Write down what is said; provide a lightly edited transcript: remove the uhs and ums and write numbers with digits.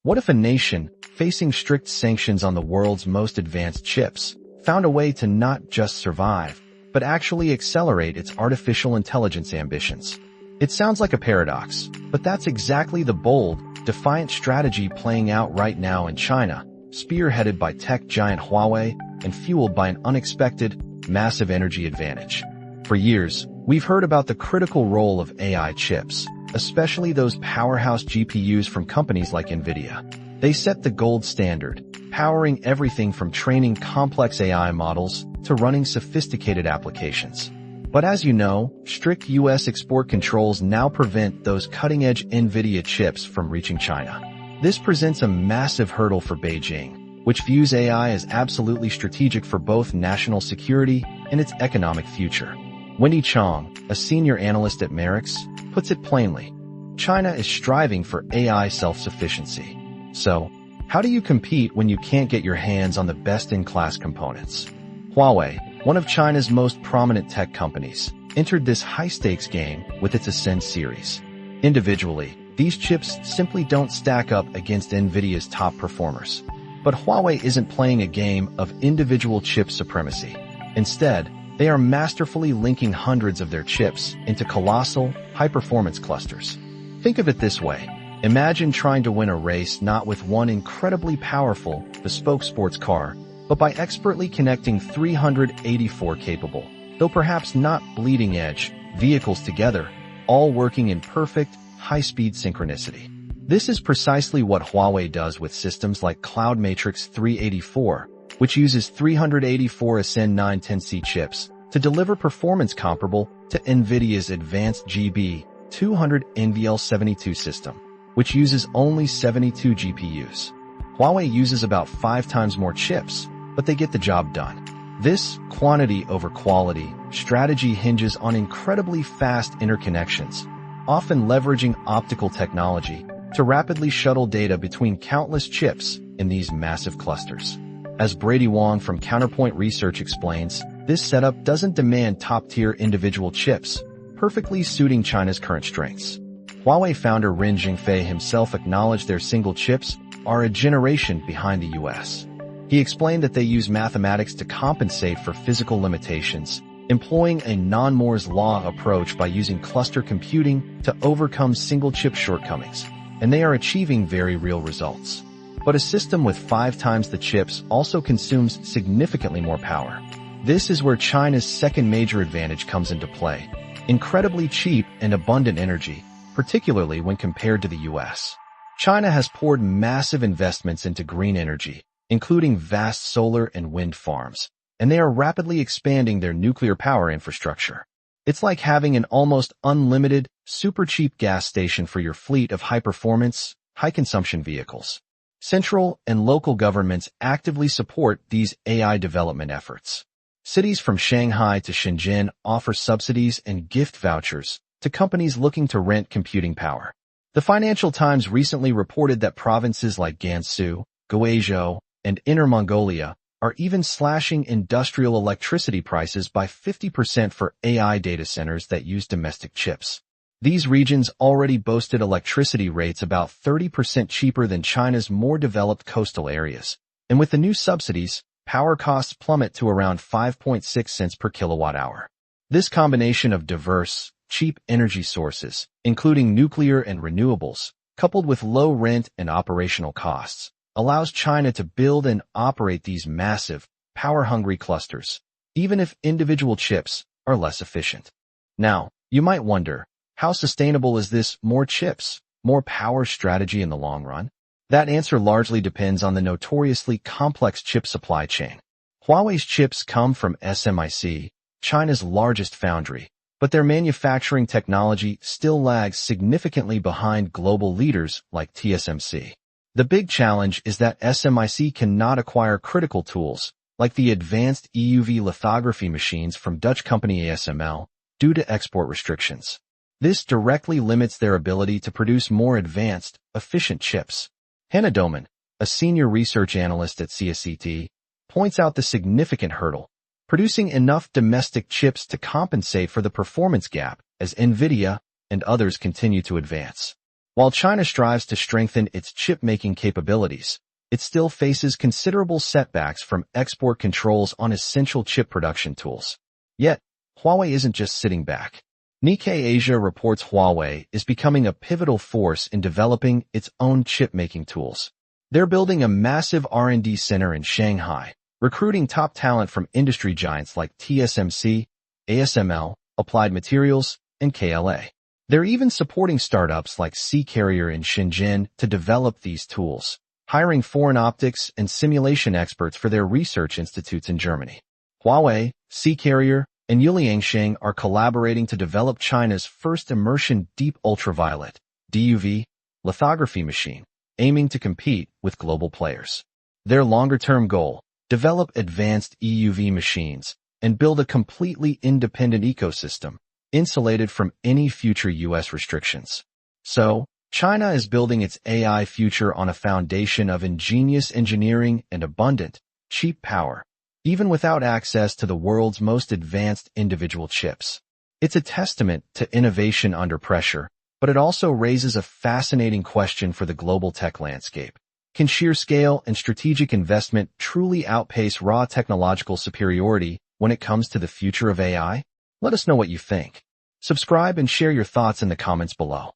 What if a nation, facing strict sanctions on the world's most advanced chips, found a way to not just survive, but actually accelerate its artificial intelligence ambitions? It sounds like a paradox, but that's exactly the bold, defiant strategy playing out right now in China, spearheaded by tech giant Huawei and fueled by an unexpected, massive energy advantage. For years, we've heard about the critical role of AI chips, especially those powerhouse GPUs from companies like Nvidia. They set the gold standard, powering everything from training complex AI models to running sophisticated applications. But as you know, strict US export controls now prevent those cutting-edge Nvidia chips from reaching China. This presents a massive hurdle for Beijing, which views AI as absolutely strategic for both national security and its economic future. Wendy Chong, a senior analyst at Matrix, puts it plainly. China is striving for AI self-sufficiency. So, how do you compete when you can't get your hands on the best-in-class components? Huawei, one of China's most prominent tech companies, entered this high-stakes game with its Ascend series. Individually, these chips simply don't stack up against Nvidia's top performers. But Huawei isn't playing a game of individual chip supremacy. Instead, they are masterfully linking hundreds of their chips into colossal, high-performance clusters. Think of it this way. Imagine trying to win a race not with one incredibly powerful, bespoke sports car, but by expertly connecting 384 capable, though perhaps not bleeding-edge, vehicles together, all working in perfect, high-speed synchronicity. This is precisely what Huawei does with systems like CloudMatrix 384, which uses 384 Ascend 910C chips to deliver performance comparable to Nvidia's advanced GB200 NVL72 system, which uses only 72 GPUs. Huawei uses about 5 times more chips, but they get the job done. This quantity over quality strategy hinges on incredibly fast interconnections, often leveraging optical technology to rapidly shuttle data between countless chips in these massive clusters. As Brady Wong from Counterpoint Research explains, this setup doesn't demand top-tier individual chips, perfectly suiting China's current strengths. Huawei founder Ren Zhengfei himself acknowledged their single chips are a generation behind the US. He explained that they use mathematics to compensate for physical limitations, employing a non-Moore's law approach by using cluster computing to overcome single-chip shortcomings, and they are achieving very real results. But a system with 5 times the chips also consumes significantly more power. This is where China's second major advantage comes into play. Incredibly cheap and abundant energy, particularly when compared to the US. China has poured massive investments into green energy, including vast solar and wind farms, and they are rapidly expanding their nuclear power infrastructure. It's like having an almost unlimited, super cheap gas station for your fleet of high-performance, high-consumption vehicles. Central and local governments actively support these AI development efforts. Cities from Shanghai to Shenzhen offer subsidies and gift vouchers to companies looking to rent computing power. The Financial Times recently reported that provinces like Gansu, Guizhou, and Inner Mongolia are even slashing industrial electricity prices by 50% for AI data centers that use domestic chips. These regions already boasted electricity rates about 30% cheaper than China's more developed coastal areas. And with the new subsidies, power costs plummet to around 5.6 cents per kilowatt hour. This combination of diverse, cheap energy sources, including nuclear and renewables, coupled with low rent and operational costs, allows China to build and operate these massive, power-hungry clusters, even if individual chips are less efficient. Now, you might wonder, how sustainable is this more chips, more power strategy in the long run? That answer largely depends on the notoriously complex chip supply chain. Huawei's chips come from SMIC, China's largest foundry, but their manufacturing technology still lags significantly behind global leaders like TSMC. The big challenge is that SMIC cannot acquire critical tools, like the advanced EUV lithography machines from Dutch company ASML, due to export restrictions. This directly limits their ability to produce more advanced, efficient chips. Hannah Doman, a senior research analyst at CSCT, points out the significant hurdle, producing enough domestic chips to compensate for the performance gap as Nvidia and others continue to advance. While China strives to strengthen its chip-making capabilities, it still faces considerable setbacks from export controls on essential chip production tools. Yet, Huawei isn't just sitting back. Nikkei Asia reports Huawei is becoming a pivotal force in developing its own chip-making tools. They're building a massive R&D center in Shanghai, recruiting top talent from industry giants like TSMC, ASML, Applied Materials, and KLA. They're even supporting startups like C-Carrier in Shenzhen to develop these tools, hiring foreign optics and simulation experts for their research institutes in Germany. Huawei, C-Carrier, and Yuliangsheng are collaborating to develop China's first immersion deep ultraviolet (DUV) lithography machine, aiming to compete with global players. Their longer-term goal: develop advanced EUV machines and build a completely independent ecosystem, insulated from any future U.S. restrictions. So, China is building its AI future on a foundation of ingenious engineering and abundant, cheap power, even without access to the world's most advanced individual chips. It's a testament to innovation under pressure, but it also raises a fascinating question for the global tech landscape. Can sheer scale and strategic investment truly outpace raw technological superiority when it comes to the future of AI? Let us know what you think. Subscribe and share your thoughts in the comments below.